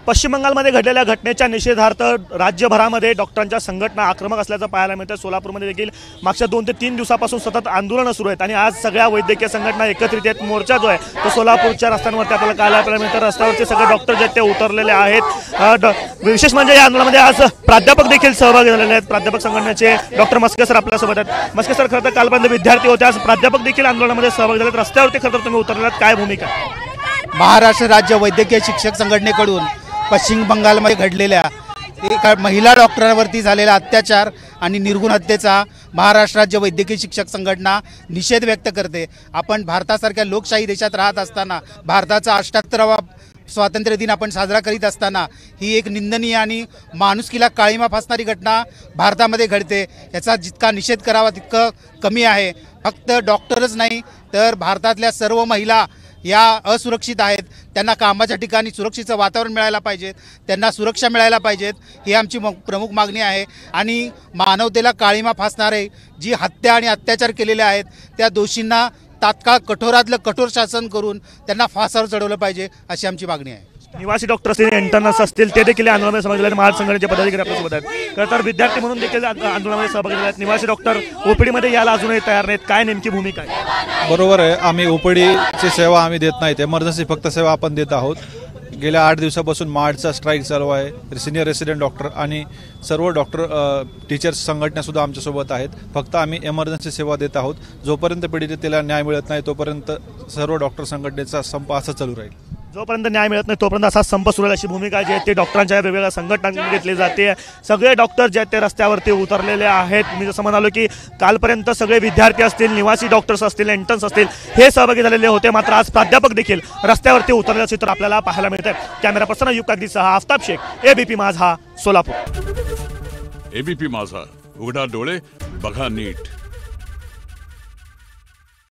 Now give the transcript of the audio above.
पश्चिम बंगालमध्ये घडलेल्या घटनेच्या निषेधार्थ राज्यभरामध्ये डॉक्टरांच्या संघटना आक्रमक असल्याचं पाहायला मिळतं। सोलापूरमध्ये देखील मागच्या 2 ते 3 दिवसापासून सतत आंदोलनं सुरू आहेत आणि आज सगळ्या वैद्यकीय संघटना एकत्रित आहेत। मोर्चा जो आहे तो सोलापूरच्या रस्त्यांवरती आपल्याला पाहायला मिळतं। रस्त्यावरचे सगळे डॉक्टर जे ते उतरलेले आहेत। विशेष म्हणजे या आंदोलनामध्ये आज प्राध्यापक देखील सहभागी झालेले आहेत। प्राध्यापक संघटनेचे डॉक्टर मस्के सर आपल्यासोबत आहेत। मस्के सर, खरं तर कालपर्यंत विद्यार्थी होते, आज प्राध्यापक देखील आंदोलनामध्ये सहभागी झालेत। रस्त्यावरती खरं तर तुम्ही उतरलेलात, काय भूमिका? महाराष्ट्र राज्य वैद्यकीय शिक्षक संघटनेकडून पश्चिम बंगालमध्ये घडलेल्या एका महिला डॉक्टरांवरती झालेला अत्याचार आणि निर्गुण हत्येचा महाराष्ट्र राज्य वैद्यकीय शिक्षक संघटना निषेध व्यक्त करते। आपण भारतासारख्या लोकशाही देशात राहत असताना, भारताचा 78वा स्वातंत्र्य दिन आपण साजरा करीत असताना ही एक निंदनीय आणि माणुसकीला काळीमा फासणारी घटना भारतामध्ये घडते। याचा जितका निषेध करावा तितकं कमी आहे। फक्त डॉक्टरच नाही तर भारतातल्या सर्व महिला या असुरक्षित आहेत। त्यांना कामाच्या ठिकाणी सुरक्षेचं वातावरण मिळायला पाहिजे, त्यांना सुरक्षा मिळायला पाहिजेत, ही आमची प्रमुख मागणी आहे। आणि मानवतेला काळीमा फासणारे जी हत्या आणि अत्याचार केलेले आहेत त्या दोषींना तात्काळ कठोरातलं कठोर शासन करून त्यांना फासावर चढवलं पाहिजे, अशी आमची मागणी आहे। निवासी डॉक्टर असतील, इंटर्नर्स असतील, ते देखील आंदोलनामध्ये सहभागी झाले। महाराष्ट्र संघटनेचे पदाधिकारी आपल्यासोबत आहेत। खरं तर विद्यार्थी म्हणून देखील आंदोलनामध्ये सहभागी झाले आहेत। निवासी डॉक्टर ओपीडीमध्ये यायला अजूनही तयार नाहीत, काय नेमकी भूमिका आहे? बरोबर आहे, आम्ही ओपीडीची सेवा आम्ही देत नाहीत, एमर्जन्सी फक्त सेवा आपण देत आहोत। गेल्या 8 दिवसापासून मार्चचा स्ट्राईक चालू आहे। सिनियर रेसिडेंट डॉक्टर आणि सर्व डॉक्टर टीचर्स संघटनासुद्धा आमच्यासोबत आहेत। फक्त आम्ही एमर्जन्सी सेवा देत आहोत। जोपर्यंत पीडितेला न्याय मिळत नाही तोपर्यंत सर्व डॉक्टर संघटनेचा संप असा चालू राहील। जोपर्यंत न्याय मिळत नाही तोपर्यंत असा संप सुरू अशी भूमिका जी आहे ते डॉक्टरांच्या वेगवेगळ्या संघटनांनी घेतली जाते। सगळे डॉक्टर जे आहेत ते रस्त्यावरती उतरलेले आहेत। मी जसं म्हणालो की कालपर्यंत सगळे विद्यार्थी असतील, निवासी डॉक्टर्स असतील, इंटर्न्स असतील, हे सहभागी झालेले होते। मात्र आज प्राध्यापक देखील रस्त्यावरती उतरलेले चित्र आपल्याला पाहायला मिळतं। कॅमेरा पर्सन अय्यूब कागदीसह आफताब शेख, एबीपी माझा, सोलापूर। एबीपी माझा, उघडा डोळे बघा नीट।